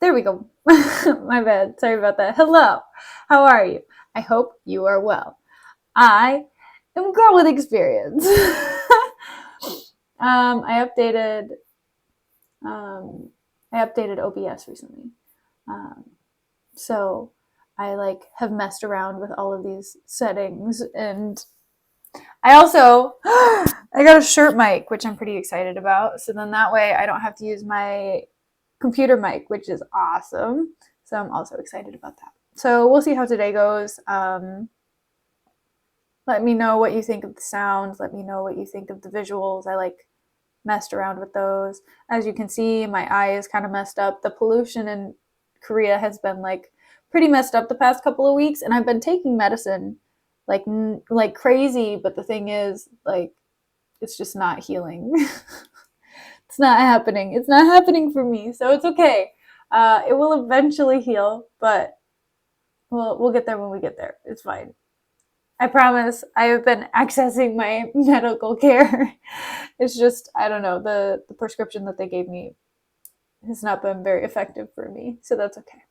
There we go. My bad. Sorry about that. Hello. How are you? I hope you are well. I am a girl with experience. I updated um, I updated OBS recently. Um, so I have messed around with all of these settings, and I also I got a shirt mic, which I'm pretty excited about. So then that way I don't have to use my computer mic, which is awesome. So I'm also excited about that. So we'll see how today goes. Let me know what you think of the sounds. Let me know what you think of the visuals. I messed around with those. As you can see, my eye is kind of messed up. The pollution in Korea has been pretty messed up the past couple of weeks, and I've been taking medicine like crazy. But the thing is, it's just not healing. It's not happening. It's not happening for me, so it's okay. It will eventually heal, but we'll get there when we get there. It's fine. I promise. I have been accessing my medical care. It's just I don't know, the prescription that they gave me has not been very effective for me, so that's okay.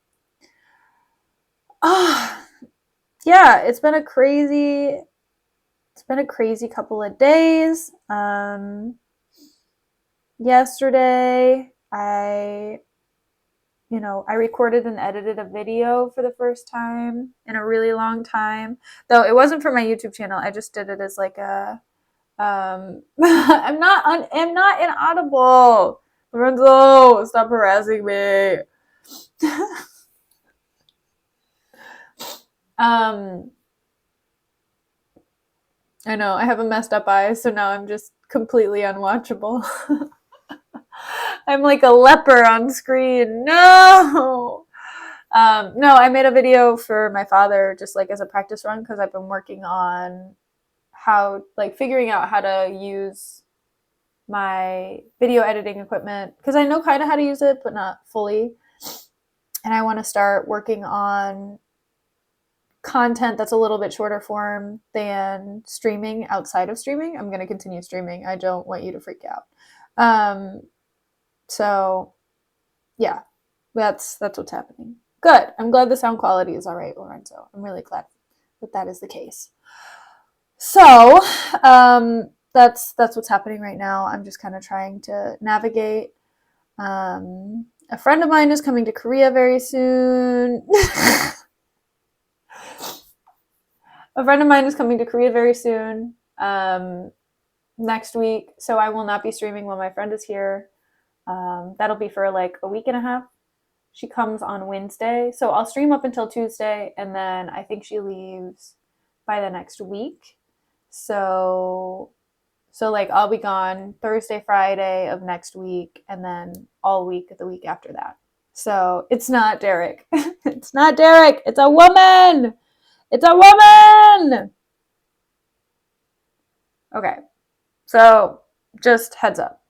Ah, yeah, it's been a crazy couple of days. Yesterday I recorded and edited a video for the first time in a really long time. Though it wasn't for my YouTube channel. I just did it as I'm not inaudible. Lorenzo, stop harassing me. um I know, I have a messed up eye, so now I'm just completely unwatchable. I'm like a leper on screen. No. No, I made a video for my father just as a practice run because I've been working on figuring out how to use my video editing equipment because I know kind of how to use it, but not fully. And I want to start working on content that's a little bit shorter form than streaming outside of streaming. I'm going to continue streaming. I don't want you to freak out. So yeah, that's what's happening. Good. I'm glad the sound quality is all right, Lorenzo. I'm really glad that is the case. So that's what's happening right now. I'm just kind of trying to navigate. A friend of mine is coming to Korea very soon. A friend of mine is coming to Korea very soon, next week. So I will not be streaming while my friend is here. That'll be for a week and a half. She comes on Wednesday, so I'll stream up until Tuesday, and then I think she leaves by the next week. So I'll be gone Thursday, Friday of next week, and then all week the week after that. So it's not Derek. It's not Derek. It's a woman. It's a woman. Okay. So just heads up.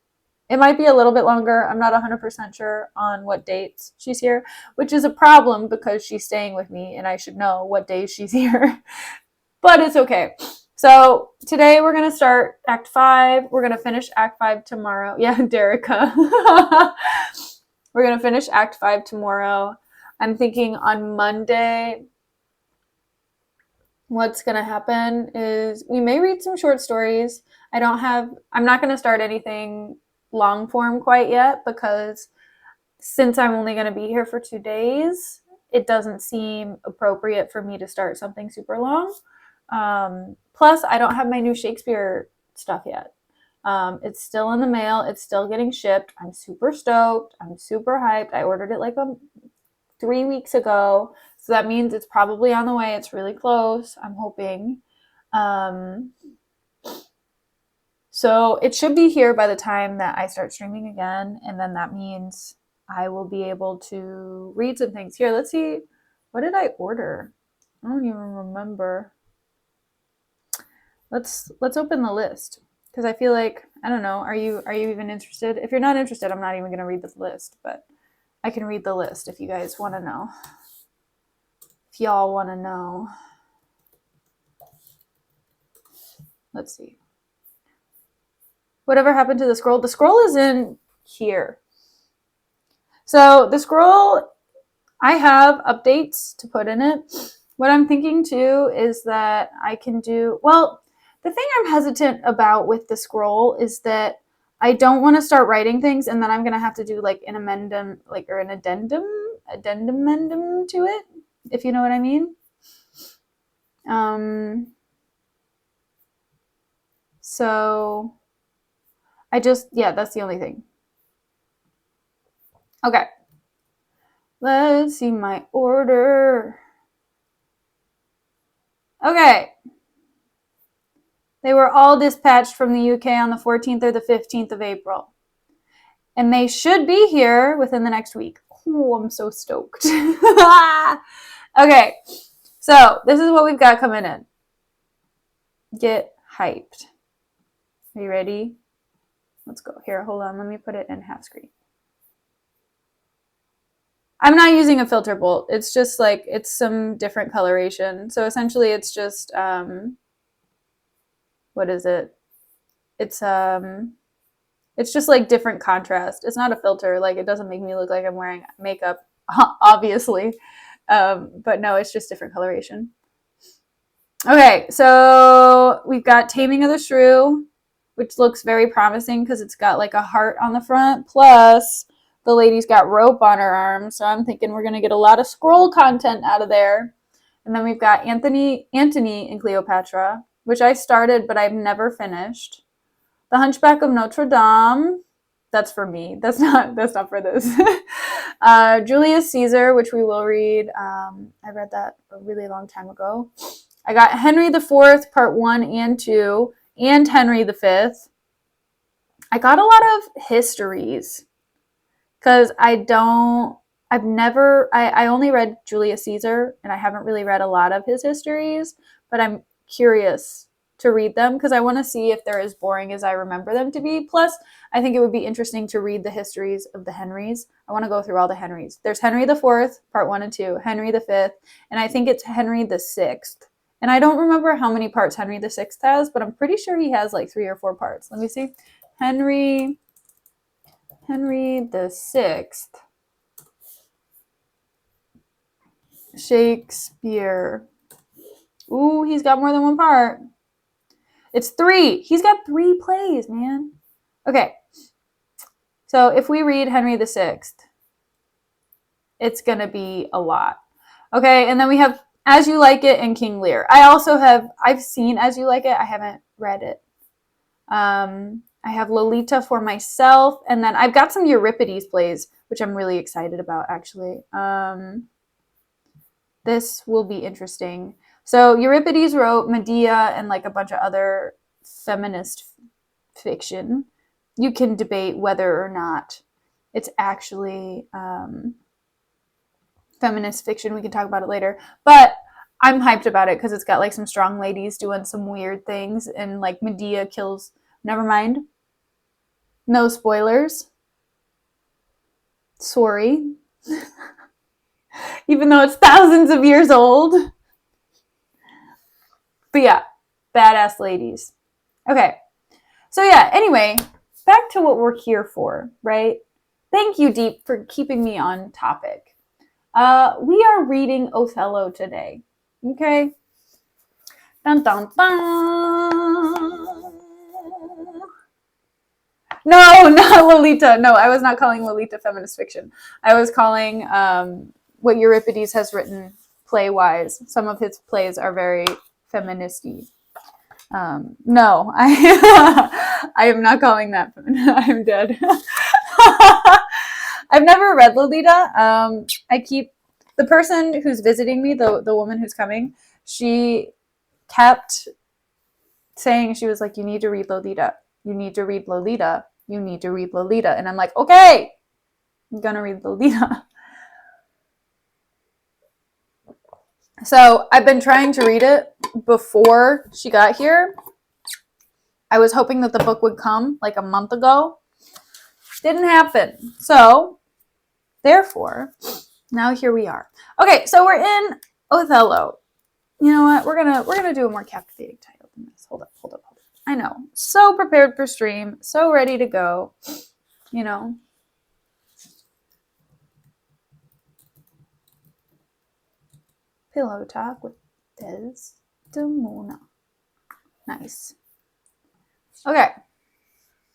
It might be a little bit longer. I'm not 100% sure on what dates she's here, which is a problem because she's staying with me and I should know what days she's here. But it's okay. So today we're going to start Act 5. We're going to finish Act 5 tomorrow. Yeah, Derica. We're going to finish Act 5 tomorrow. I'm thinking on Monday what's going to happen is we may read some short stories. I'm not going to start anything long form quite yet because since I'm only going to be here for 2 days, it doesn't seem appropriate for me to start something super long. Plus, I don't have my new Shakespeare stuff yet. It's still in the mail. It's still getting shipped. I'm super stoked. I'm super hyped. I ordered it 3 weeks ago. So that means it's probably on the way. It's really close, I'm hoping. So it should be here by the time that I start streaming again. And then that means I will be able to read some things. Here, let's see. What did I order? I don't even remember. Let's open the list because I feel I don't know. Are you even interested? If you're not interested, I'm not even going to read the list, but I can read the list if you guys want to know. If y'all want to know. Let's see. Whatever happened to the scroll? The scroll is in here. So the scroll, I have updates to put in it. What I'm thinking too is that I can do, well, the thing I'm hesitant about with the scroll is that I don't want to start writing things and then I'm going to have to do like an amendum, like, or an addendum to it, if you know what I mean. So yeah, that's the only thing. Okay. Let's see my order. Okay. They were all dispatched from the UK on the 14th or the 15th of April. And they should be here within the next week. Oh, I'm so stoked. Okay. So this is what we've got coming in. Get hyped. Are you ready? Let's go. Here, hold on. Let me put it in half screen. I'm not using a filter bolt. It's just like, it's some different coloration. So essentially it's just, what is it? It's just like different contrast. It's not a filter. Like, it doesn't make me look like I'm wearing makeup, obviously. But no, it's just different coloration. Okay, so we've got Taming of the Shrew, which looks very promising because it's got like a heart on the front. Plus, the lady's got rope on her arm, so I'm thinking we're gonna get a lot of scroll content out of there. And then we've got Antony and Cleopatra, which I started but I've never finished. The Hunchback of Notre Dame. That's for me. That's not for this. Julius Caesar, which we will read. I read that a really long time ago. I got Henry IV, part 1 and 2, and Henry V. I got a lot of histories because I only read Julius Caesar and I haven't really read a lot of his histories, but I'm curious to read them because I want to see if they're as boring as I remember them to be. Plus, I think it would be interesting to read the histories of the Henrys. I want to go through all the Henrys. There's Henry IV, part 1 and 2, Henry V, and I think it's Henry VI. And I don't remember how many parts Henry VI has, but I'm pretty sure he has like 3 or 4 parts. Let me see. Henry VI. Shakespeare. Ooh, he's got more than 1 part. It's 3. He's got 3 plays, man. Okay. So if we read Henry VI, it's going to be a lot. Okay, and then we have As You Like It and King Lear. I've seen As You Like It. I haven't read it. I have Lolita for myself, and then I've got some Euripides plays, which I'm really excited about, actually. This will be interesting. So Euripides wrote Medea and like a bunch of other feminist fiction. You can debate whether or not it's actually feminist fiction. We can talk about it later. But I'm hyped about it because it's got like some strong ladies doing some weird things, and like Medea kills. Never mind. No spoilers. Sorry. Even though it's thousands of years old. But yeah, badass ladies. Okay. So yeah, anyway, back to what we're here for, right? Thank you, Deep, for keeping me on topic. We are reading Othello today. Okay? Dun dun dun. No, not Lolita. No, I was not calling Lolita feminist fiction. I was calling what Euripides has written play-wise. Some of his plays are very feministy. No, I am not calling that feminist. I'm dead. I've never read Lolita. The person who's visiting me, the woman who's coming, she kept saying, she was like, you need to read Lolita. You need to read Lolita. You need to read Lolita. And I'm like, okay, I'm gonna read Lolita. So I've been trying to read it before she got here. I was hoping that the book would come like a month ago. Didn't happen. So therefore, now here we are. Okay, so we're in Othello. You know what? We're gonna do a more captivating title than this. Hold up. I know. So prepared for stream, so ready to go. You know. Pillow talk with Desdemona. Nice. Okay.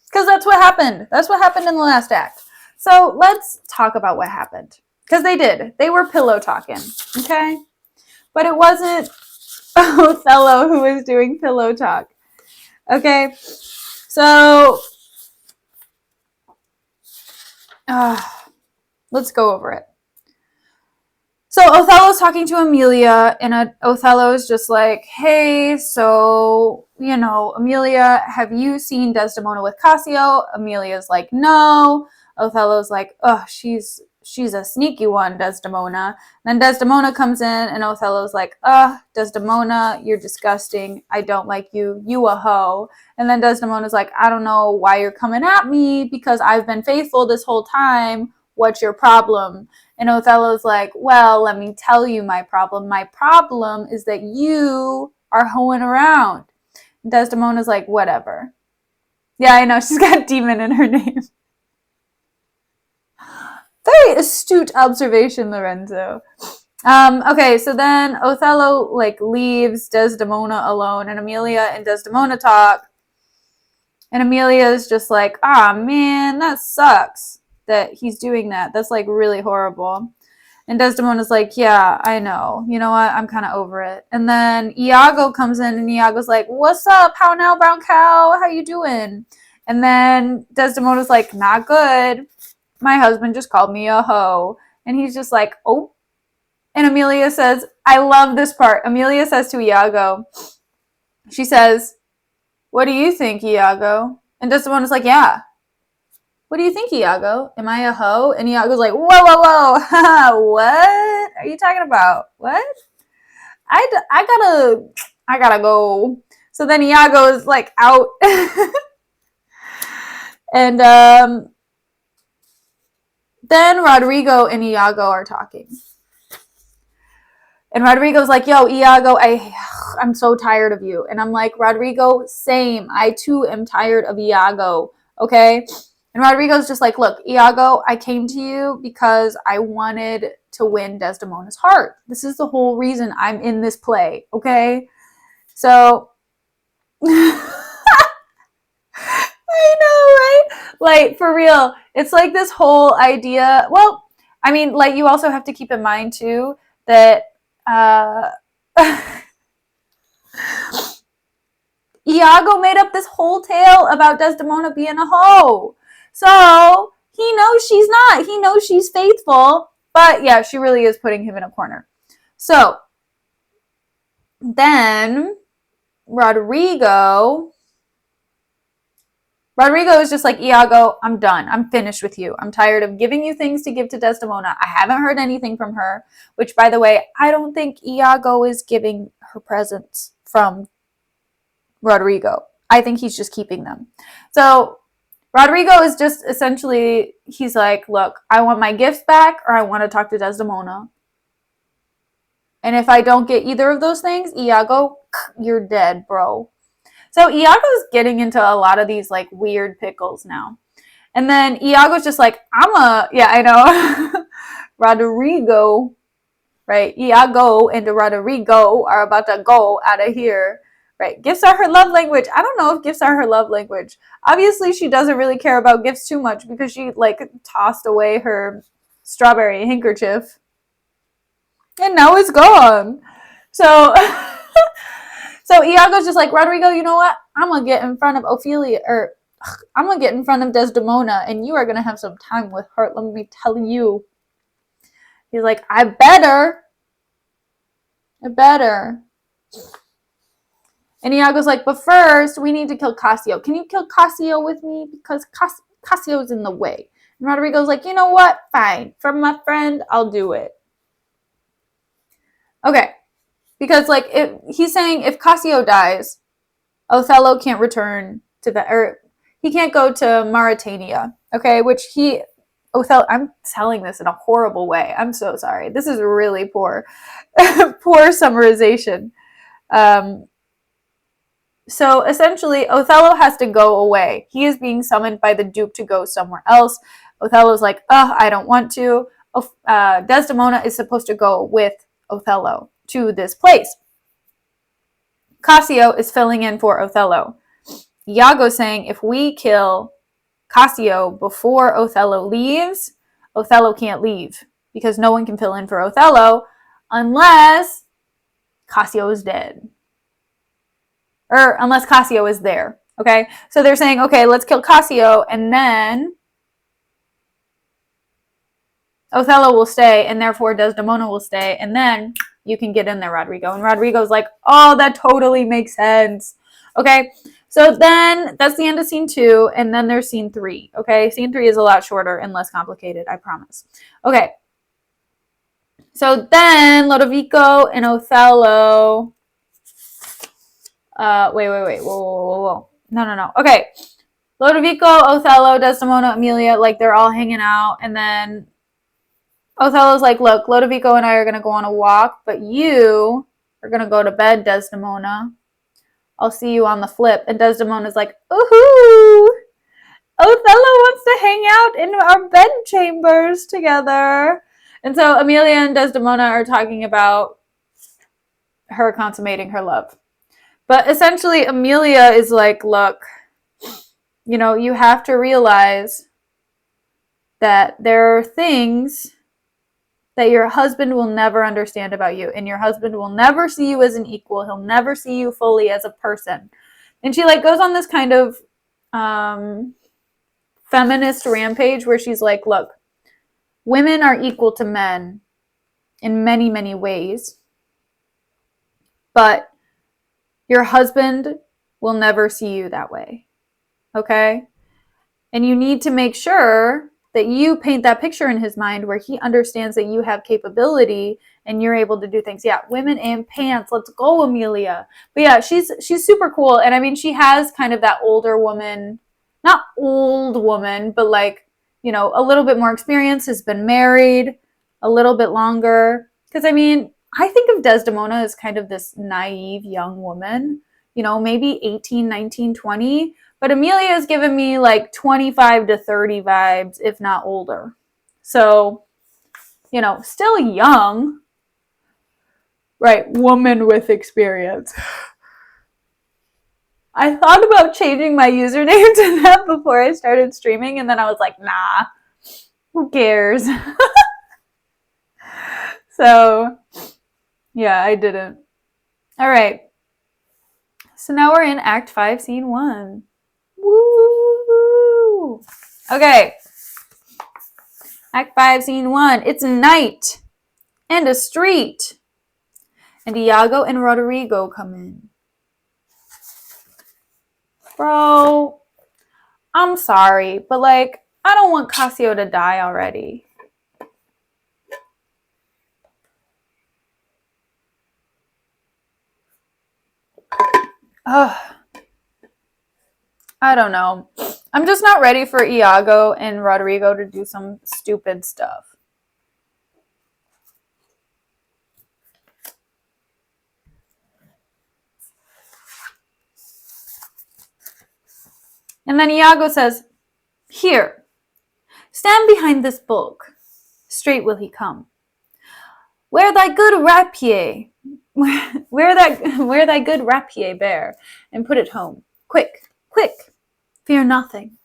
Because that's what happened. That's what happened in the last act. So let's talk about what happened. Because they did. They were pillow talking. Okay? But it wasn't Othello who was doing pillow talk. Okay? So, let's go over it. So Othello's talking to Amelia, and Othello's just like, hey, so, Amelia, have you seen Desdemona with Cassio? Amelia's like, no. Othello's like, oh, she's a sneaky one, Desdemona. Then Desdemona comes in, and Othello's like, Desdemona, you're disgusting. I don't like you. You a hoe. And then Desdemona's like, I don't know why you're coming at me, because I've been faithful this whole time. What's your problem? And Othello's like, well, let me tell you my problem. My problem is that you are hoeing around. And Desdemona's like, whatever. Yeah, I know. She's got demon in her name. Very astute observation, Lorenzo. Okay, so then Othello leaves Desdemona alone, and Amelia and Desdemona talk. And Amelia is just like, man, that sucks that he's doing that. That's really horrible. And Desdemona's like, yeah, I know. You know what? I'm kind of over it. And then Iago comes in, and Iago's like, what's up? How now, brown cow? How you doing? And then Desdemona's like, not good. My husband just called me a hoe. And he's just like, oh. And Amelia says, I love this part. Amelia says to Iago, she says, what do you think, Iago? And Desdemona's like, yeah. What do you think, Iago? Am I a hoe? And Iago's like, whoa, whoa, whoa. What are you talking about? What? I gotta go. So then Iago is out. And then Rodrigo and Iago are talking. And Rodrigo's like, yo, Iago, I'm so tired of you. And I'm like, Rodrigo, same. I too am tired of Iago. Okay? And Rodrigo's just like, look, Iago, I came to you because I wanted to win Desdemona's heart. This is the whole reason I'm in this play, okay? So, I know, right? For real, it's this whole idea. Well, I mean, you also have to keep in mind, too, that Iago made up this whole tale about Desdemona being a hoe. So he knows she's not. He knows she's faithful. But yeah, she really is putting him in a corner. So then Rodrigo is just like, Iago, I'm done. I'm finished with you. I'm tired of giving you things to give to Desdemona. I haven't heard anything from her, which, by the way, I don't think Iago is giving her presents from Rodrigo. I think he's just keeping them. So Rodrigo is just essentially, he's like, look, I want my gifts back, or I want to talk to Desdemona. And if I don't get either of those things, Iago, you're dead, bro. So Iago's getting into a lot of these weird pickles now. And then Iago's just like, yeah, I know. Rodrigo, right? Iago and Rodrigo are about to go out of here. Right. Gifts are her love language. I don't know if gifts are her love language. Obviously, she doesn't really care about gifts too much because she tossed away her strawberry handkerchief. And now it's gone. So Iago's just like, Rodrigo, you know what? I'm going to get in front of I'm going to get in front of Desdemona, and you are going to have some time with her. Let me tell you. He's like, I better. And Iago's like, but first, we need to kill Cassio. Can you kill Cassio with me? Because Cassio's in the way. And Rodrigo's like, you know what? Fine. For my friend, I'll do it. Okay. Because, he's saying if Cassio dies, Othello can't return to he can't go to Mauritania. Okay? Othello, I'm telling this in a horrible way. I'm so sorry. This is really poor. Poor summarization. So essentially, Othello has to go away. He is being summoned by the Duke to go somewhere else. Othello's like, I don't want to. Desdemona is supposed to go with Othello. to this place. Cassio is filling in for Othello. Iago's saying if we kill Cassio before Othello leaves, Othello can't leave because no one can fill in for Othello unless Cassio is dead. Or unless Cassio is there. Okay? So they're saying, okay, let's kill Cassio and then Othello will stay and therefore Desdemona will stay and then you can get in there, Rodrigo. And Rodrigo's like, oh, that totally makes sense. Okay? So then that's the end of scene 2, and then there's scene 3. Okay? Scene 3 is a lot shorter and less complicated, I promise. Okay. So then Lodovico and Othello. Wait. Whoa. No. Okay. Lodovico, Othello, Desdemona, Emilia, like they're all hanging out, and then Othello's like, look, Lodovico and I are going to go on a walk, but you are going to go to bed, Desdemona. I'll see you on the flip. And Desdemona's like, ooh, Othello wants to hang out in our bed chambers together. And so Emilia and Desdemona are talking about her consummating her love. But essentially, Emilia is like, look, you have to realize that there are things that your husband will never understand about you, and your husband will never see you as an equal. He'll never see you fully as a person. And she goes on this kind of feminist rampage where she's like, look, women are equal to men in many, many ways, but your husband will never see you that way. Okay? And you need to make sure that you paint that picture in his mind where he understands that you have capability and you're able to do things. Yeah, women in pants. Let's go, Emilia. But yeah, she's super cool. And I mean, she has kind of that older woman, not old woman, but a little bit more experience, has been married a little bit longer. Because I mean, I think of Desdemona as kind of this naive young woman, maybe 18, 19, 20. But Emilia has given me 25 to 30 vibes, if not older. So, still young. Right, woman with experience. I thought about changing my username to that before I started streaming, and then I was like, nah, who cares? So, yeah, I didn't. All right. So now we're in Act 5, Scene 1. Woo! Okay. Act 5, Scene 1. It's night and a street. And Iago and Rodrigo come in. Bro, I'm sorry, but I don't want Cassio to die already. Ugh. I don't know. I'm just not ready for Iago and Rodrigo to do some stupid stuff. And then Iago says, here, stand behind this bulk. Straight will he come. Wear thy good rapier. Wear thy good rapier bare, and put it home. Quick. Fear nothing.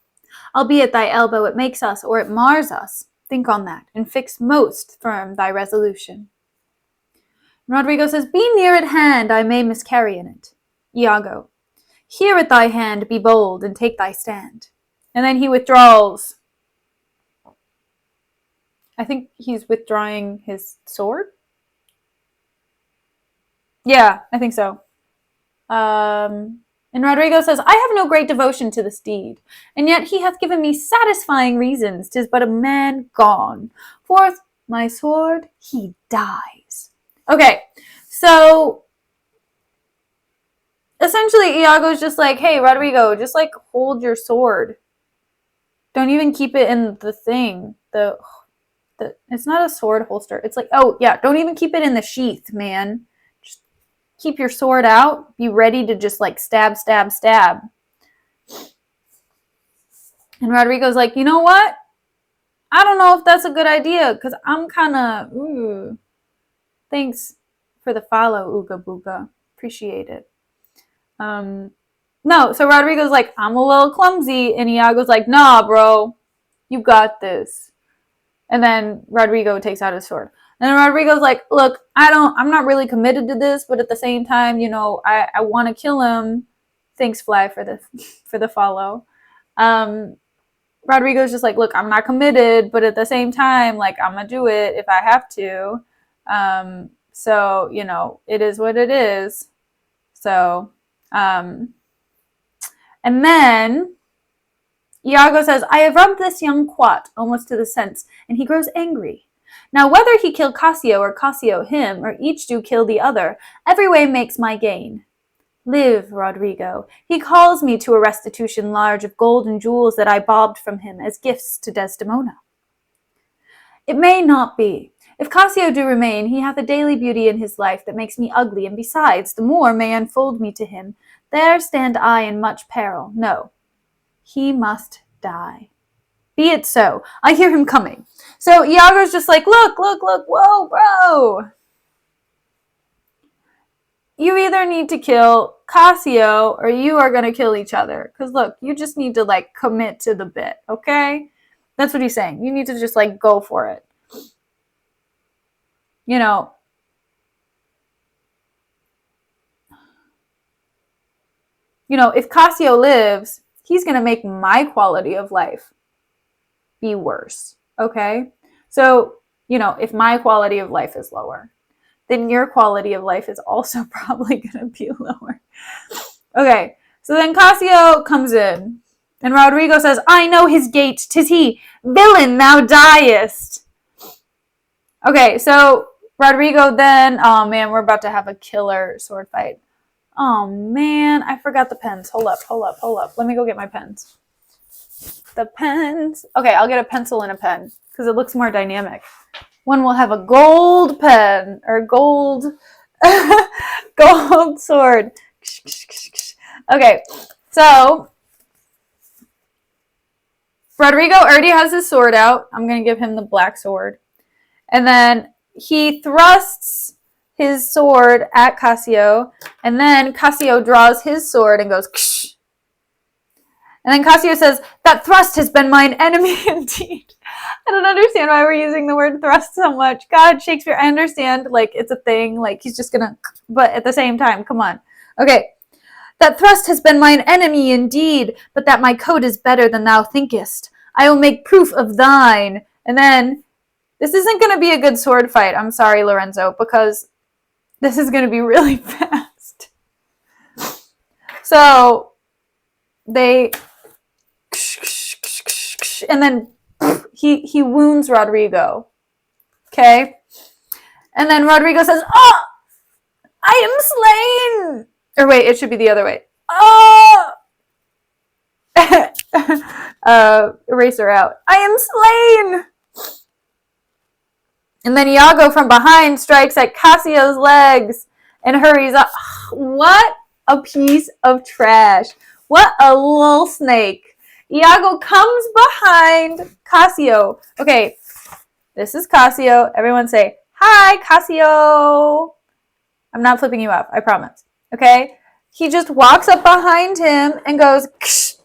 Albeit thy elbow it makes us, or it mars us. Think on that, and fix most firm thy resolution. And Rodrigo says, be near at hand, I may miscarry in it. Iago, here at thy hand, be bold, and take thy stand. And then he withdraws. I think he's withdrawing his sword? Yeah, I think so. And Rodrigo says, I have no great devotion to this deed, and yet he hath given me satisfying reasons. 'Tis but a man gone. Forth my sword, he dies. Okay, so essentially Iago's just like, hey, Rodrigo, just hold your sword. Don't even keep it in the thing. It's not a sword holster. It's don't even keep it in the sheath, man. Keep your sword out. Be ready to just stab. And Rodrigo's like, you know what? I don't know if that's a good idea because I'm kind of, thanks for the follow, Ooga Booga. Appreciate it. No, so Rodrigo's like, I'm a little clumsy, and Iago's like, nah, bro, you got this. And then Rodrigo takes out his sword. And then Rodrigo's like, look, I'm not really committed to this, but at the same time, I want to kill him. Thanks, Fly, for the follow. Rodrigo's just like, look, I'm not committed, but at the same time, like, I'm gonna do it if I have to. So, it is what it is. So, and then Iago says, I have rubbed this young quat almost to the sense, and he grows angry. Now, whether he kill Cassio or Cassio him, or each do kill the other, every way makes my gain. Live, Rodrigo. He calls me to a restitution large of gold and jewels that I bobbed from him as gifts to Desdemona. It may not be. If Cassio do remain, he hath a daily beauty in his life that makes me ugly, and besides, the more may unfold me to him. There stand I in much peril. No, he must die. Be it so. I hear him coming. So Iago's just like, look, whoa, bro. You either need to kill Cassio or you are going to kill each other. Because look, you just need to like commit to the bit, okay? That's what he's saying. You need to just like go for it. If Cassio lives, he's going to make my quality of life be worse, okay? So, if my quality of life is lower, then your quality of life is also probably going to be lower. Okay, so then Cassio comes in, and Rodrigo says, I know his gait, 'tis he. Villain, thou diest. Okay, so Rodrigo then, oh man, we're about to have a killer sword fight. Oh man, I forgot the pens. Hold up. Let me go get my pens. The pens. Okay, I'll get a pencil and a pen, because it looks more dynamic. One will have a gold pen, or gold sword. Okay, so Rodrigo already has his sword out. I'm going to give him the black sword. And then he thrusts his sword at Cassio, and then Cassio draws his sword and goes, ksh. And then Cassio says, that thrust has been mine enemy indeed. I don't understand why we're using the word thrust so much. God, Shakespeare, I understand, like, it's a thing, like, he's just gonna, but at the same time, come on. Okay. That thrust has been mine enemy indeed, but that my coat is better than thou thinkest. I will make proof of thine. And then, this isn't gonna be a good sword fight, I'm sorry, Lorenzo, because this is gonna be really fast. So, they, and then he wounds Rodrigo. Okay? And then Rodrigo says, oh, I am slain. Or wait, it should be the other way. Oh! Eraser out. I am slain. And then Iago from behind strikes at Cassio's legs and hurries up. What a piece of trash. What a little snake. Iago comes behind Cassio. Okay, this is Cassio. Everyone say, hi, Cassio. I'm not flipping you off, I promise. Okay? He just walks up behind him and goes, ksh.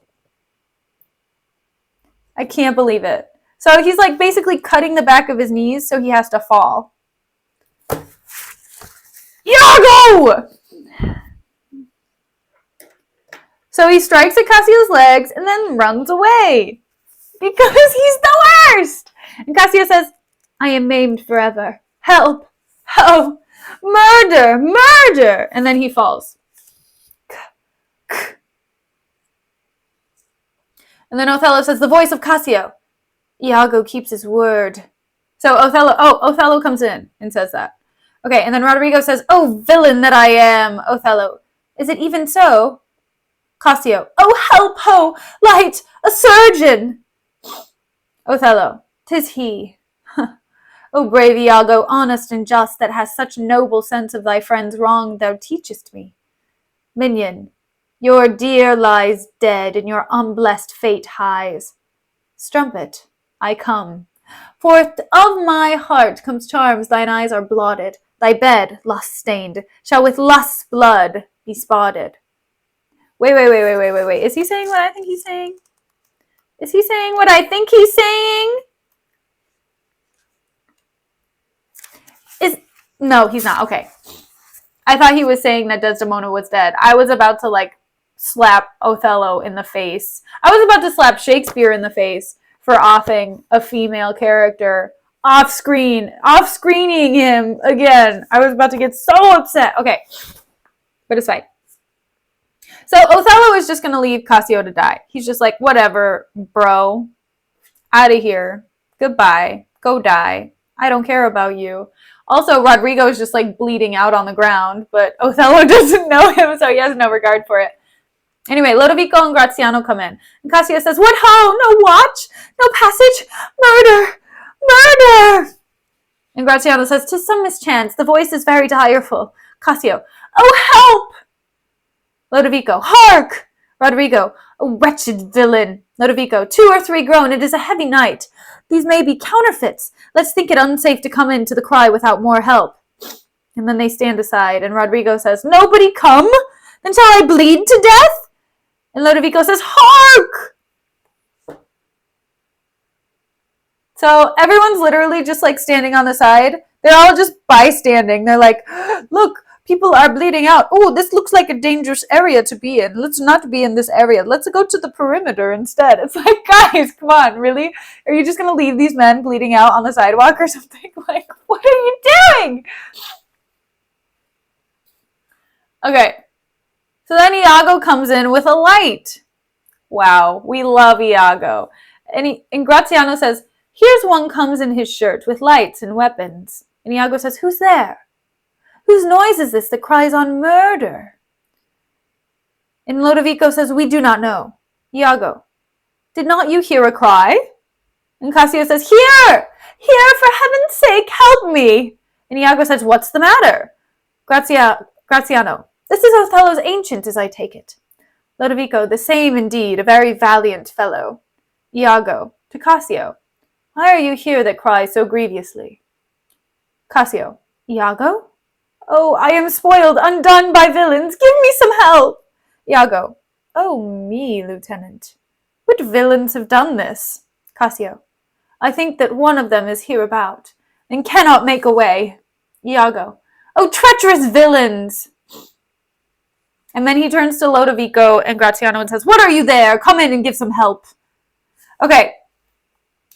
I can't believe it. So he's like basically cutting the back of his knees so he has to fall. Iago! So he strikes at Cassio's legs and then runs away. Because he's the worst! And Cassio says, I am maimed forever. Help! Oh! Murder! Murder! And then he falls. And then Othello says, the voice of Cassio. Iago keeps his word. So Othello comes in and says that. Okay, and then Rodrigo says, oh, villain that I am, Othello. Is it even so? Cassio, oh, help, ho, light, a surgeon. Othello, 'tis he. O brave Iago, honest and just, that has such noble sense of thy friend's wrong thou teachest me. Minion, your dear lies dead, and your unblessed fate hies. Strumpet, I come. Forth of my heart comes charms, thine eyes are blotted, Thy bed, lust-stained, shall with lust's blood be spotted. Wait. Is he saying what I think he's saying? Is he saying what I think he's saying? No, he's not. Okay. I thought he was saying that Desdemona was dead. I was about to, like, slap Othello in the face. I was about to slap Shakespeare in the face for offing a female character off-screening him again. I was about to get so upset. Okay. But it's fine. So Othello is just going to leave Cassio to die. He's just like, whatever, bro. Out of here. Goodbye. Go die. I don't care about you. Also, Rodrigo is just like bleeding out on the ground, but Othello doesn't know him, so he has no regard for it. Anyway, Lodovico and Graziano come in. And Cassio says, what ho? No watch? No passage? Murder! Murder! And Graziano says, 'tis some mischance. The voice is very direful. Cassio, oh, help! Lodovico, hark! Rodrigo, a wretched villain. Lodovico, 2 or 3 groan. It is a heavy night. These may be counterfeits. Let's think it unsafe to come in to the cry without more help. And then they stand aside, and Rodrigo says, nobody come? Then shall I bleed to death? And Lodovico says, hark! So everyone's literally just like standing on the side. They're all just bystanding. They're like, look, people are bleeding out. Oh, this looks like a dangerous area to be in. Let's not be in this area. Let's go to the perimeter instead. It's like, guys, come on, really? Are you just going to leave these men bleeding out on the sidewalk or something? Like, what are you doing? Okay. So then Iago comes in with a light. Wow, we love Iago. And Graziano says, here's one comes in his shirt with lights and weapons. And Iago says, who's there? Whose noise is this that cries on murder? And Lodovico says, we do not know. Iago, did not you hear a cry? And Cassio says, here! Here, for heaven's sake, help me! And Iago says, what's the matter? Graziano, this is Othello's ancient, as I take it. Lodovico, the same indeed, a very valiant fellow. Iago, to Cassio, why are you here that cry so grievously? Cassio, Iago? Oh, I am spoiled, undone by villains. Give me some help. Iago, oh me, Lieutenant. What villains have done this? Cassio, I think that one of them is hereabout, and cannot make away. Iago, oh, treacherous villains! And then he turns to Lodovico and Graziano and says, what are you there? Come in and give some help. Okay,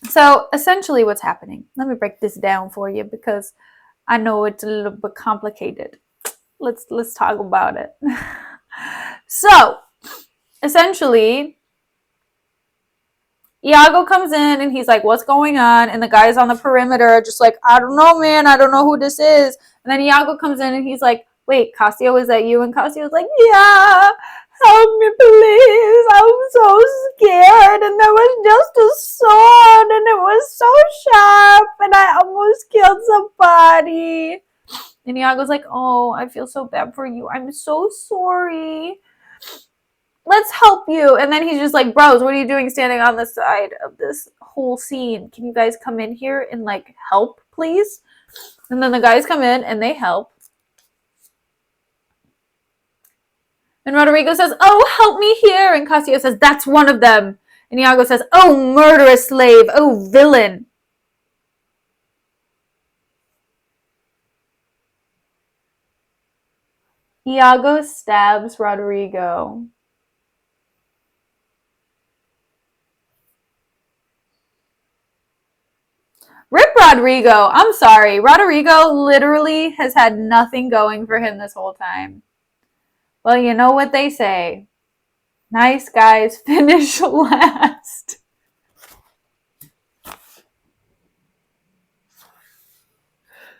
so essentially what's happening, let me break this down for you because I know it's a little bit complicated. Let's talk about it. So, essentially, Iago comes in and he's like, what's going on? And the guys on the perimeter are just like, I don't know, man. I don't know who this is. And then Iago comes in and he's like, wait, Cassio, is that you? And Cassio's like, yeah, help me, please. I'm so scared. And there was just a sword and it was so sharp and I almost killed somebody. And Iago's like, oh, I feel so bad for you. I'm so sorry. Let's help you. And then he's just like, bros, what are you doing standing on the side of this whole scene? Can you guys come in here and like help, please? And then the guys come in and they help. And Rodrigo says, oh, help me here. And Cassio says, that's one of them. And Iago says, oh, murderous slave. Oh, villain. Iago stabs Rodrigo. Rip Rodrigo. I'm sorry. Rodrigo literally has had nothing going for him this whole time. Well, you know what they say. Nice guys finish last.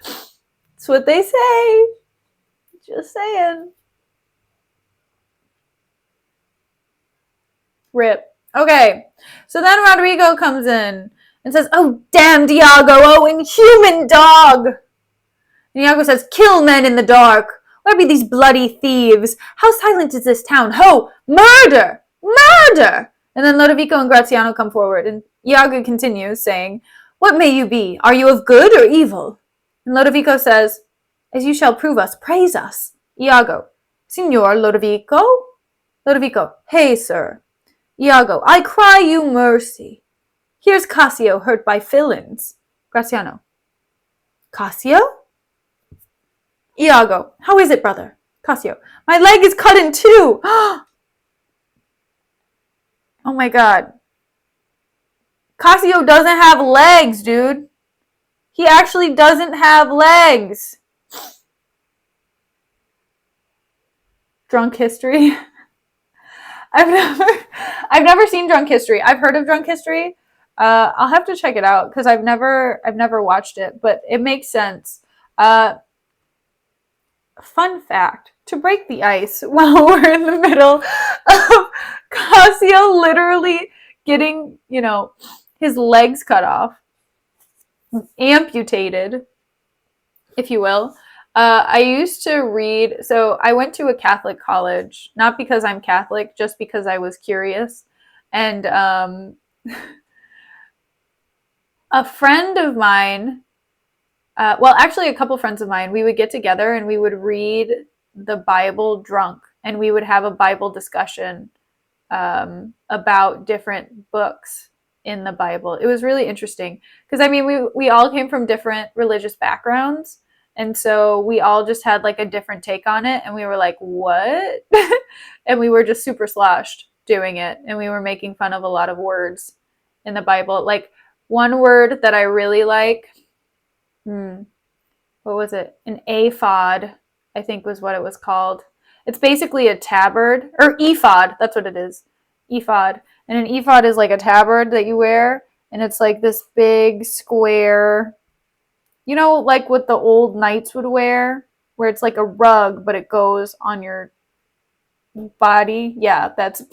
That's what they say. Just saying. Rip. Okay. So then Rodrigo comes in and says, oh, damn Iago, oh, inhuman dog. And Iago says, kill men in the dark. Where be these bloody thieves? How silent is this town? Ho! Murder! Murder! And then Lodovico and Graziano come forward, and Iago continues, saying, what may you be? Are you of good or evil? And Lodovico says, as you shall prove us, praise us. Iago, Signor Lodovico? Lodovico, hey, sir. Iago, I cry you mercy. Here's Cassio hurt by villains. Graziano, Cassio? Iago, how is it, brother? Cassio, my leg is cut in two. Oh my god. Cassio doesn't have legs, dude. He actually doesn't have legs. Drunk History. I've never seen Drunk History. I've heard of Drunk History. I'll have to check it out because I've never watched it, but it makes sense. Fun fact, to break the ice while we're in the middle of Cassio literally getting, his legs cut off, amputated, if you will. I used to read, so I went to a Catholic college, not because I'm Catholic, just because I was curious. And a friend of mine, actually a couple friends of mine, we would get together and we would read the Bible drunk, and we would have a Bible discussion about different books in the Bible. It was really interesting because we all came from different religious backgrounds, and so we all just had like a different take on it, and we were like, what? And we were just super sloshed doing it, and we were making fun of a lot of words in the Bible. Like one word that I really like, what was it? An ephod, I think was what it was called. It's basically a tabard, or ephod, that's what it is. Ephod. And an ephod is like a tabard that you wear, and it's like this big square, like what the old knights would wear, where it's like a rug, but it goes on your body. Yeah, that's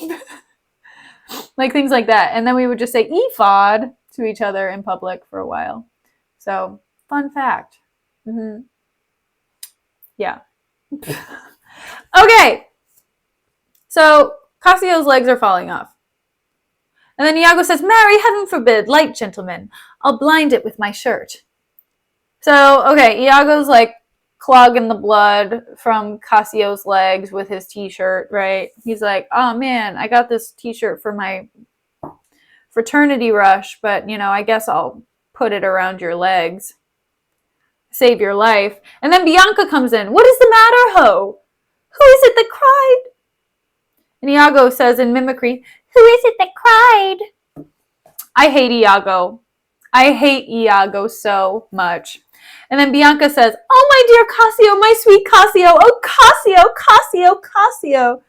like things like that. And then we would just say ephod to each other in public for a while. So, fun fact. Yeah. Okay. So, Cassio's legs are falling off. And then Iago says, Marry, heaven forbid, light gentlemen. I'll blind it with my shirt. So, okay, Iago's like clogging the blood from Cassio's legs with his t-shirt, right? He's like, oh man, I got this t-shirt for my fraternity rush, but, I guess I'll put it around your legs. Save your life. And then Bianca comes in. What is the matter, ho? Who is it that cried? And Iago says in mimicry, who is it that cried? I hate Iago. I hate Iago so much. And then Bianca says, oh, my dear Cassio, my sweet Cassio. Oh, Cassio, Cassio, Cassio.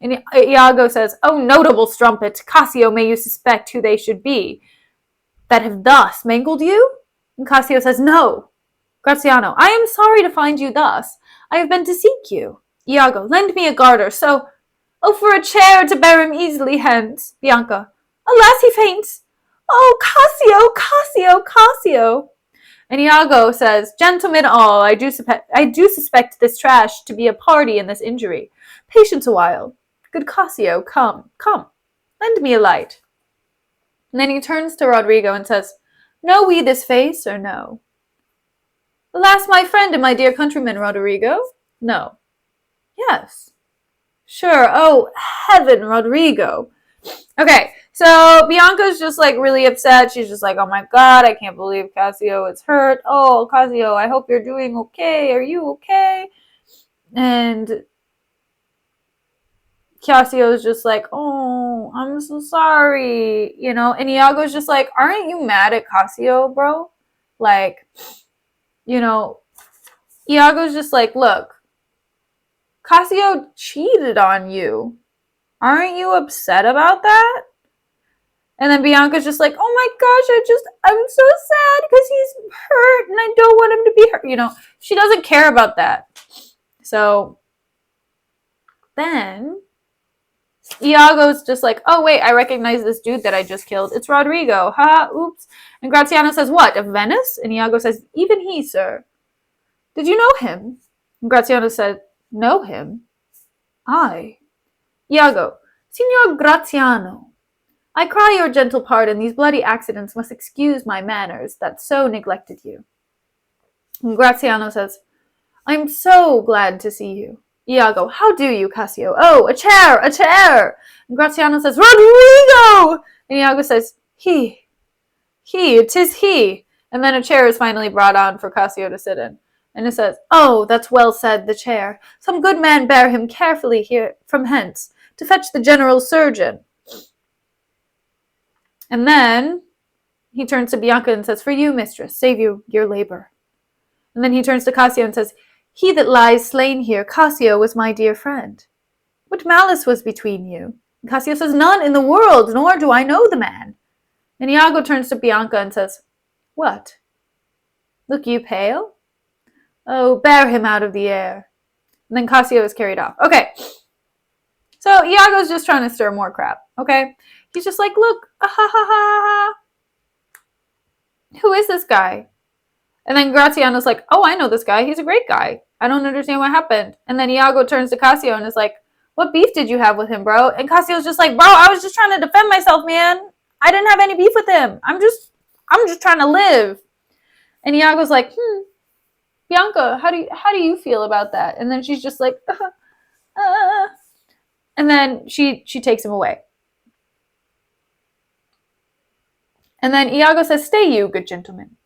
And Iago says, oh, notable strumpet, Cassio, may you suspect who they should be that have thus mangled you? And Cassio says, no. Graziano, I am sorry to find you thus. I have been to seek you. Iago, lend me a garter, so... Oh, for a chair to bear him easily hence. Bianca, alas, he faints. Oh, Cassio, Cassio, Cassio. And Iago says, gentlemen all, I do suspect this trash to be a party in this injury. Patience a while. Good Cassio, come, lend me a light. And then he turns to Rodrigo and says, know we this face, or no? Alas, my friend and my dear countryman, Rodrigo? No. Yes. Sure. Oh, heaven, Rodrigo. Okay, so Bianca's just like really upset. She's just like, oh my god, I can't believe Cassio is hurt. Oh, Cassio, I hope you're doing okay. Are you okay? And Cassio's just like, oh, I'm so sorry, And Iago's just like, aren't you mad at Cassio, bro? Like, Iago's just like, look, Cassio cheated on you. Aren't you upset about that? And then Bianca's just like, oh my gosh, I'm so sad because he's hurt and I don't want him to be hurt. She doesn't care about that. So then Iago's just like, oh wait, I recognize this dude that I just killed. It's Rodrigo. Ha, oops. And Graziano says, what, of Venice? And Iago says, even he, sir. Did you know him? And Graziano said, know him? I. Iago, Signor Graziano, I cry your gentle pardon. These bloody accidents must excuse my manners that so neglected you. And Graziano says, I'm so glad to see you. Iago, how do you, Cassio? Oh, a chair, a chair. And Graziano says, Rodrigo! And Iago says, tis he. And then a chair is finally brought on for Cassio to sit in. And it says, oh, that's well said, the chair. Some good man bear him carefully here from hence, to fetch the general surgeon. And then he turns to Bianca and says, for you, mistress, save you your labor. And then he turns to Cassio and says, he that lies slain here, Cassio, was my dear friend. What malice was between you? And Cassio says, none in the world, nor do I know the man. And Iago turns to Bianca and says, what? Look you pale? Oh, bear him out of the air. And then Cassio is carried off. Okay. So Iago's just trying to stir more crap. Okay. He's just like, look, who is this guy? And then Graziano's like, oh, I know this guy. He's a great guy. I don't understand what happened. And then Iago turns to Cassio and is like, what beef did you have with him, bro? And Cassio's just like, bro, I was just trying to defend myself, man. I didn't have any beef with him. I'm just trying to live. And Iago's like, Bianca, how do you feel about that? And then she's just like, and then she takes him away. And then Iago says, stay you, good gentleman.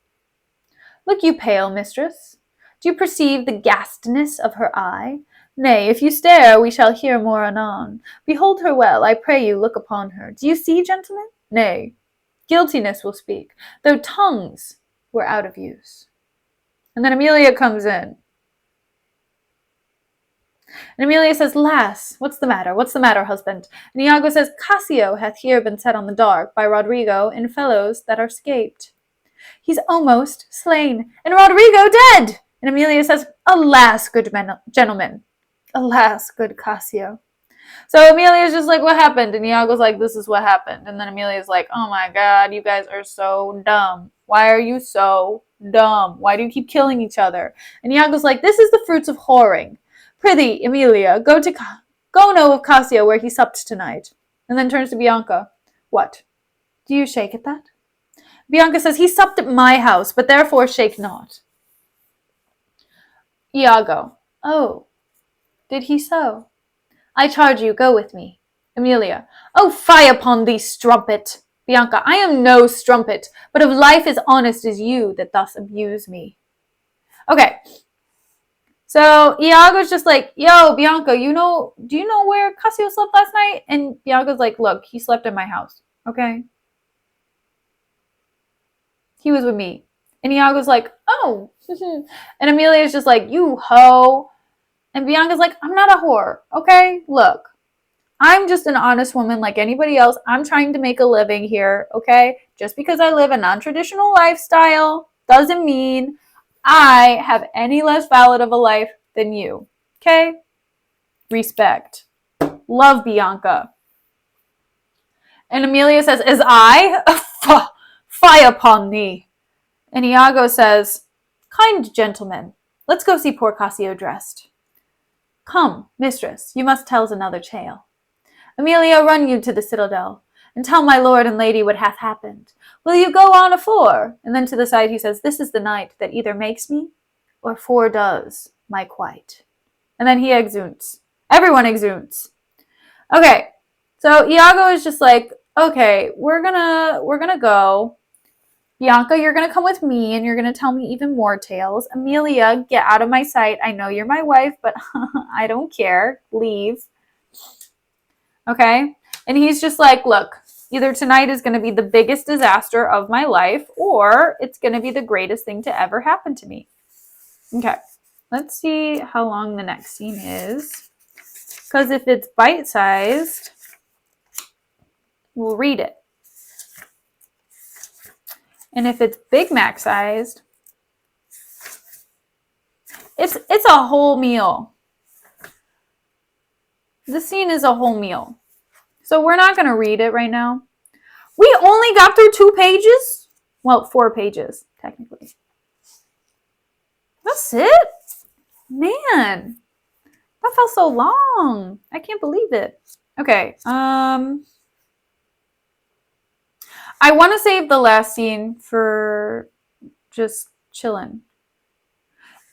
Look you pale, mistress. Do you perceive the ghastness of her eye? Nay, if you stare, we shall hear more anon. Behold her well, I pray you, look upon her. Do you see, gentlemen? Nay, guiltiness will speak, though tongues were out of use. And then Emilia comes in. And Emilia says, lass, what's the matter? What's the matter, husband? And Iago says, Cassio hath here been set on the dark by Rodrigo and fellows that are scaped. He's almost slain, and Rodrigo dead. And Emilia says, alas, good gentlemen. Alas, good Cassio. So Emilia's just like, what happened? And Iago's like, this is what happened. And then Emilia's like, oh my God, you guys are so dumb. Why are you so dumb? Why do you keep killing each other? And Iago's like, this is the fruits of whoring. Prithee, Emilia, go know of Cassio where he supped tonight. And then turns to Bianca. What? Do you shake at that? Bianca says, he supped at my house, but therefore shake not. Iago. Oh, did he so? I charge you, go with me. Emilia. Oh, fie upon thee, strumpet. Bianca. I am no strumpet, but of life as honest as you that thus abuse me. Okay. So Iago's just like, yo, Bianca, do you know where Cassio slept last night? And Bianca's like, look, he slept in my house. Okay. He was with me. And Iago's like, oh. And Emilia's just like, you hoe. And Bianca's like, I'm not a whore. Okay, look. I'm just an honest woman like anybody else. I'm trying to make a living here, okay? Just because I live a non-traditional lifestyle doesn't mean I have any less valid of a life than you, okay? Respect. Love, Bianca. And Emilia says, as I? Fie upon thee. And Iago says, kind gentlemen, let's go see poor Cassio dressed. Come, mistress, you must tell us another tale. Emilia, run you to the citadel, and tell my lord and lady what hath happened. Will you go on afore? And then to the side he says, this is the night that either makes me, or foredoes my quite. And then he exunts. Everyone exunts. Okay, so Iago is just like, okay, we're gonna go. Bianca, you're going to come with me and you're going to tell me even more tales. Emilia, get out of my sight. I know you're my wife, but I don't care. Leave. Okay? And he's just like, look, either tonight is going to be the biggest disaster of my life or it's going to be the greatest thing to ever happen to me. Okay. Let's see how long the next scene is. Because if it's bite-sized, we'll read it. And if it's Big Mac sized, it's a whole meal. The scene is a whole meal. So we're not going to read it right now. We only got through 2 pages? Well, 4 pages, technically. That's it? Man, that felt so long. I can't believe it. Okay, I want to save the last scene for just chilling.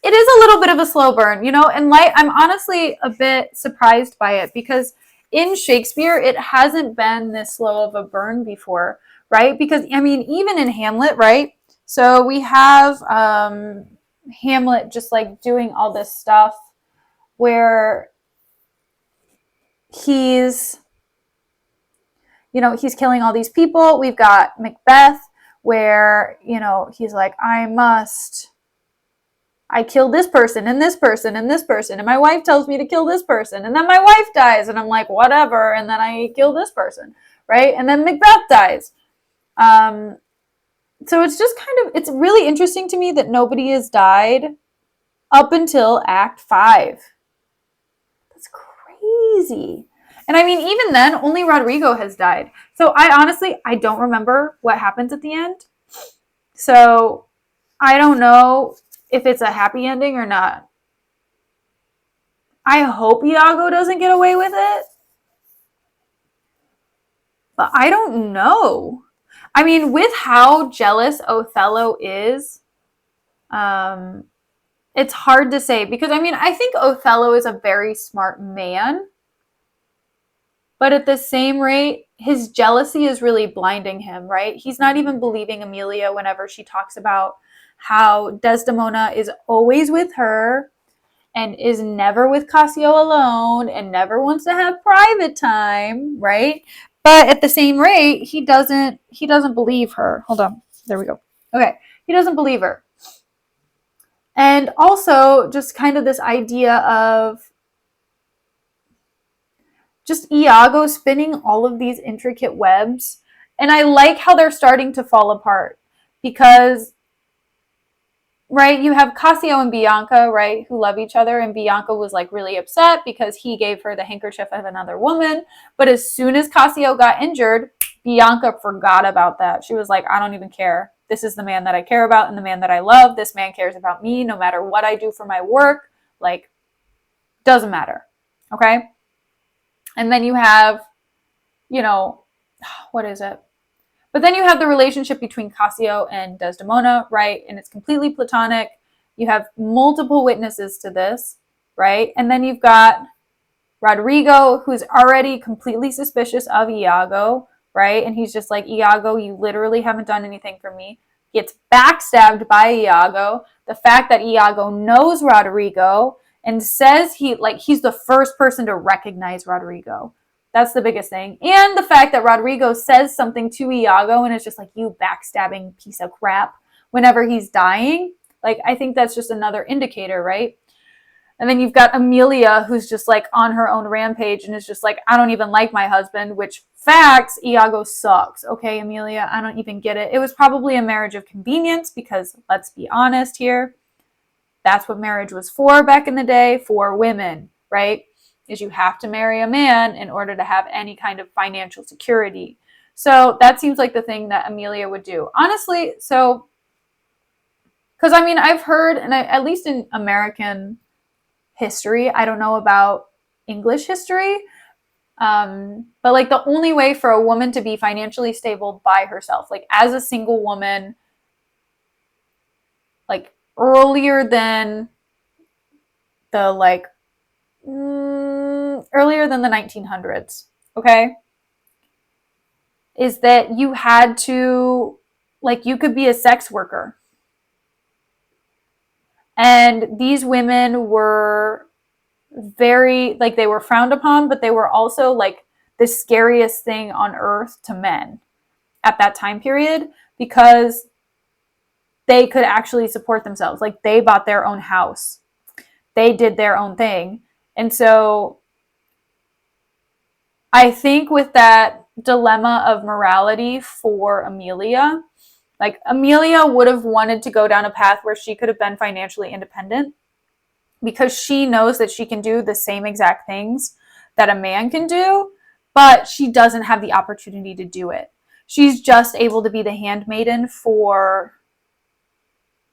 it is a little bit of a slow burn, and I'm honestly a bit surprised by it because in Shakespeare, it hasn't been this slow of a burn before, right? Because, I mean, even in Hamlet, right? So we have Hamlet just like doing all this stuff where he's, he's killing all these people. We've got Macbeth where, he's like, I kill this person and this person and this person, and my wife tells me to kill this person, and then my wife dies, and I'm like, whatever, and then I kill this person, right? And then Macbeth dies. So it's just it's really interesting to me that nobody has died up until Act 5. That's crazy. And I mean, even then, only Rodrigo has died. So I don't remember what happens at the end. So I don't know if it's a happy ending or not. I hope Iago doesn't get away with it. But I don't know. I mean, with how jealous Othello is, it's hard to say because, I mean, I think Othello is a very smart man. But at the same rate, his jealousy is really blinding him, right? He's not even believing Emilia whenever she talks about how Desdemona is always with her and is never with Cassio alone and never wants to have private time, right? But at the same rate, he doesn't believe her. Hold on. There we go. Okay. He doesn't believe her. And also just kind of this idea of just Iago spinning all of these intricate webs. And I like how they're starting to fall apart because, right, you have Cassio and Bianca, right, who love each other. And Bianca was like really upset because he gave her the handkerchief of another woman. But as soon as Cassio got injured, Bianca forgot about that. She was like, I don't even care. This is the man that I care about and the man that I love. This man cares about me no matter what I do for my work. Like, doesn't matter. Okay? And then you have, what is it? But then you have the relationship between Cassio and Desdemona, right? And it's completely platonic. You have multiple witnesses to this, right? And then you've got Rodrigo, who's already completely suspicious of Iago, right? And he's just like, Iago, you literally haven't done anything for me. Gets backstabbed by Iago. The fact that Iago knows Rodrigo and says he's the first person to recognize Rodrigo. That's the biggest thing. And the fact that Rodrigo says something to Iago and it's just like, you backstabbing piece of crap, whenever he's dying. Like, I think that's just another indicator, right? And then you've got Emilia, who's just like on her own rampage and is just like, I don't even like my husband, which facts, Iago sucks. Okay, Emilia, I don't even get it. It was probably a marriage of convenience because let's be honest here. That's what marriage was for back in the day, for women, right? Is you have to marry a man in order to have any kind of financial security. So that seems like the thing that Emilia would do. Honestly, so, because I mean, I've heard, and at least in American history, I don't know about English history, but like the only way for a woman to be financially stable by herself, like as a single woman, like earlier than the earlier than the 1900s, okay, is that you had to, like, you could be a sex worker. And these women were very, like, they were frowned upon, but they were also like the scariest thing on earth to men at that time period because they could actually support themselves. Like, they bought their own house, they did their own thing. And so I think with that dilemma of morality for Emilia, like, Emilia would have wanted to go down a path where she could have been financially independent because she knows that she can do the same exact things that a man can do, but she doesn't have the opportunity to do it. She's just able to be the handmaiden for,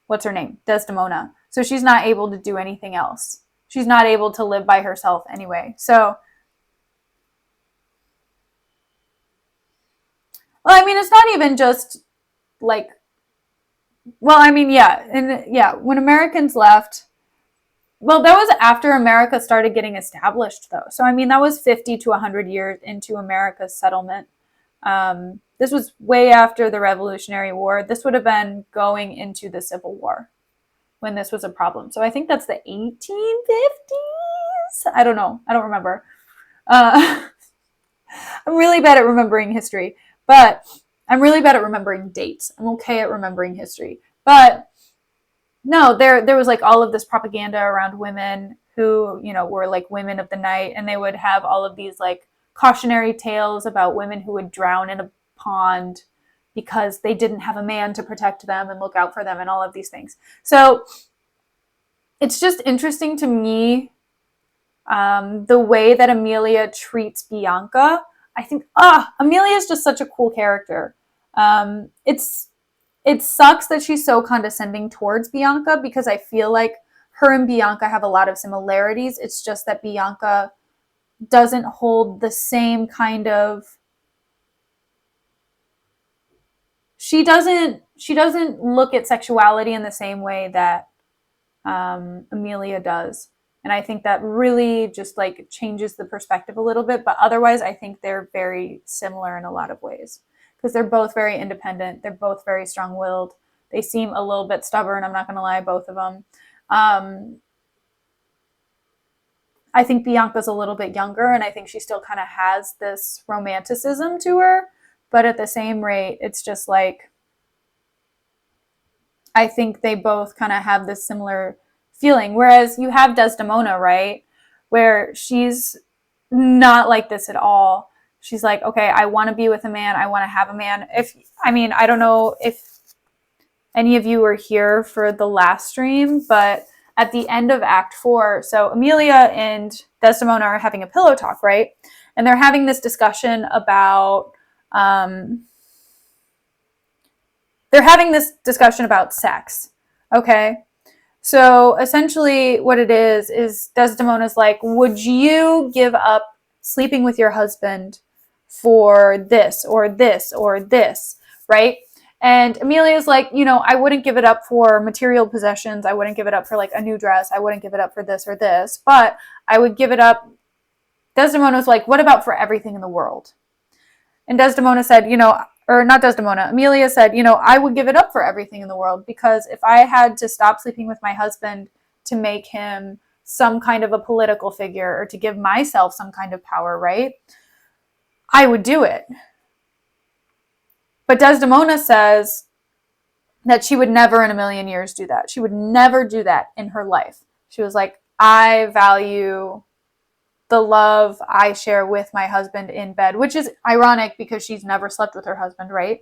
what's her name? Desdemona. So she's not able to do anything else. She's not able to live by herself anyway. So, well, I mean, it's not even just like, well, I mean, yeah. And yeah, when Americans left, Well, that was after America started getting established, though. So, I mean, that was 50 to 100 years into America's settlement. This was way after the Revolutionary War. This would have been going into the Civil War when this was a problem. So, I think that's the 1850s. I don't know. I don't remember. Uh, I'm really bad at remembering history, but I'm really bad at remembering dates. I'm okay at remembering history. But no, there was like all of this propaganda around women who, were like women of the night, and they would have all of these like cautionary tales about women who would drown in a pond because they didn't have a man to protect them and look out for them and all of these things. So it's just interesting to me, the way that Amelia treats Bianca. I think Amelia is just such a cool character. It sucks that she's so condescending towards Bianca because I feel like her and Bianca have a lot of similarities. It's just that Bianca doesn't hold the same kind of she doesn't look at sexuality in the same way that Amelia does. And I think that really just like changes the perspective a little bit. But otherwise, I think they're very similar in a lot of ways because they're both very independent. They're both very strong willed. They seem a little bit stubborn. I'm not going to lie, both of them. I think Bianca's a little bit younger, and I think she still kind of has this romanticism to her. But at the same rate, it's just like I think they both kind of have this similar feeling. Whereas you have Desdemona, right? Where she's not like this at all. She's like, okay, I want to be with a man. I want to have a man. I don't know if any of you were here for the last stream, but at the end of Act 4, so Amelia and Desdemona are having a pillow talk, right? And they're having this discussion about sex. Okay. So essentially what it is Desdemona's like, would you give up sleeping with your husband for this or this or this, right? And Amelia's like, I wouldn't give it up for material possessions. I wouldn't give it up for like a new dress. I wouldn't give it up for this or this, but I would give it up. Desdemona's like, what about for everything in the world? And Desdemona said, or not Desdemona, Amelia said, I would give it up for everything in the world because if I had to stop sleeping with my husband to make him some kind of a political figure or to give myself some kind of power, right? I would do it. But Desdemona says that she would never in a million years do that. She would never do that in her life. She was like, I value the love I share with my husband in bed, which is ironic because she's never slept with her husband, right?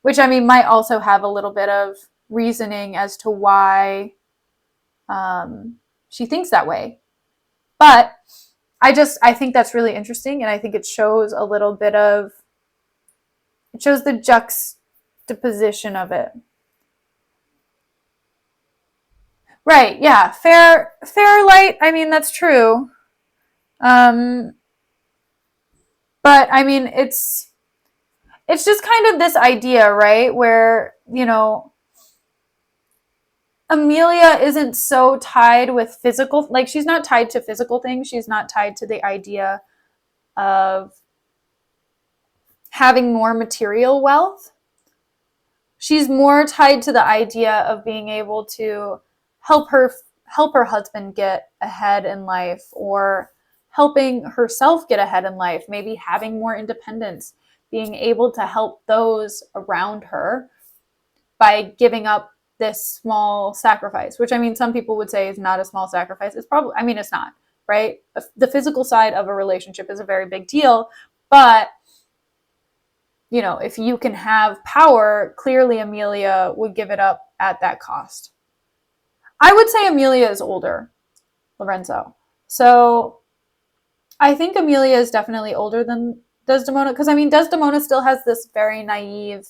Which might also have a little bit of reasoning as to why she thinks that way. But I think that's really interesting, and I think it shows the juxtaposition of it. Right, yeah. Fair light, that's true. But it's just kind of this idea, right, where, Amelia isn't so tied with physical, like she's not tied to physical things. She's not tied to the idea of having more material wealth. She's more tied to the idea of being able to help her husband get ahead in life, or helping herself get ahead in life, maybe having more independence, being able to help those around her by giving up this small sacrifice, which some people would say is not a small sacrifice. It's probably, it's not, right? The physical side of a relationship is a very big deal, but if you can have power, clearly Amelia would give it up at that cost. I would say Amelia is older, Lorenzo. So I think Amelia is definitely older than Desdemona, because Desdemona still has this very naive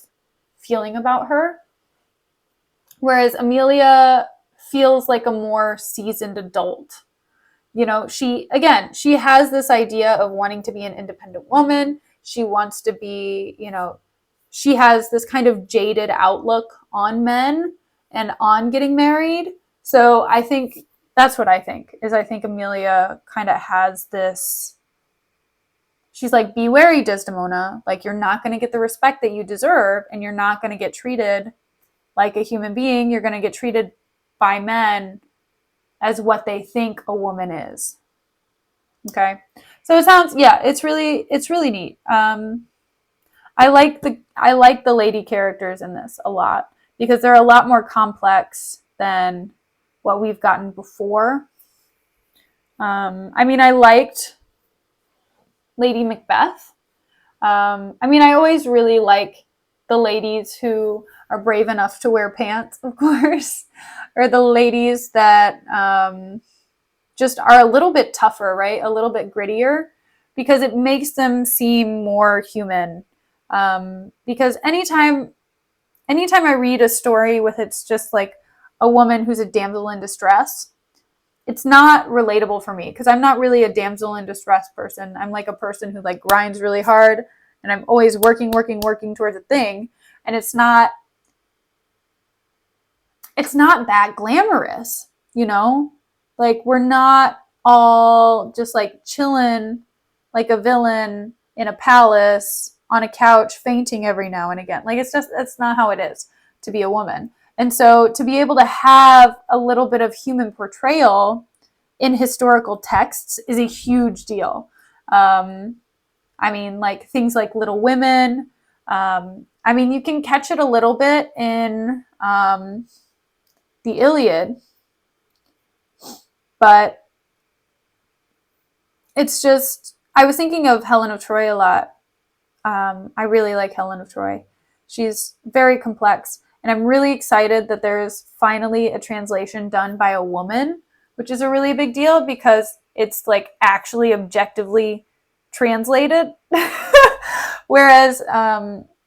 feeling about her, whereas Amelia feels like a more seasoned adult. She has this idea of wanting to be an independent woman. She wants to be, she has this kind of jaded outlook on men and on getting married. So I think that's what I think is I think Amelia kind of has this. She's like, be wary, Desdemona. Like, you're not going to get the respect that you deserve, and you're not going to get treated like a human being. You're going to get treated by men as what they think a woman is. Okay. So it sounds, yeah, it's really neat. I like the lady characters in this a lot because they're a lot more complex than what we've gotten before. I mean, I liked Lady Macbeth. I mean, I always really like the ladies who are brave enough to wear pants, of course, or the ladies that just are a little bit tougher, right? A little bit grittier, because it makes them seem more human. Because anytime I read a story with it's just like a woman who's a damsel in distress, it's not relatable for me because I'm not really a damsel in distress person. I'm like a person who like grinds really hard and I'm always working towards a thing. And it's not that glamorous, you know? Like we're not all just like chilling like a villain in a palace on a couch fainting every now and again. Like that's not how it is to be a woman. And so to be able to have a little bit of human portrayal in historical texts is a huge deal. I mean, like things like Little Women. I mean, you can catch it a little bit in the Iliad, but it's just, I was thinking of Helen of Troy a lot. I really like Helen of Troy. She's very complex, and I'm really excited that there's finally a translation done by a woman, which is a really big deal because it's like actually objectively translated. Whereas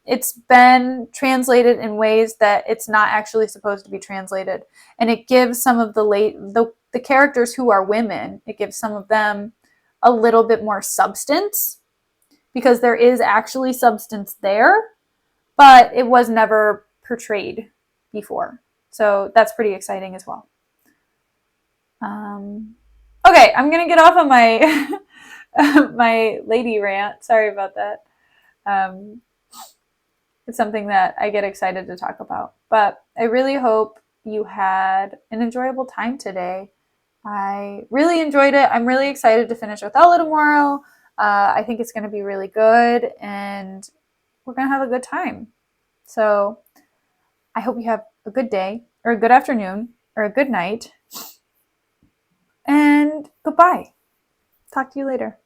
it's been translated in ways that it's not actually supposed to be translated, and it gives some of the characters who are women, it gives some of them a little bit more substance because there is actually substance there, but it was never portrayed before. So that's pretty exciting as well. Okay, I'm gonna get off of my my lady rant. Sorry about that. Um, it's something that I get excited to talk about. But I really hope you had an enjoyable time today. I really enjoyed it. I'm really excited to finish Othello tomorrow. I think it's going to be really good and we're going to have a good time. So I hope you have a good day or a good afternoon or a good night. And goodbye. Talk to you later.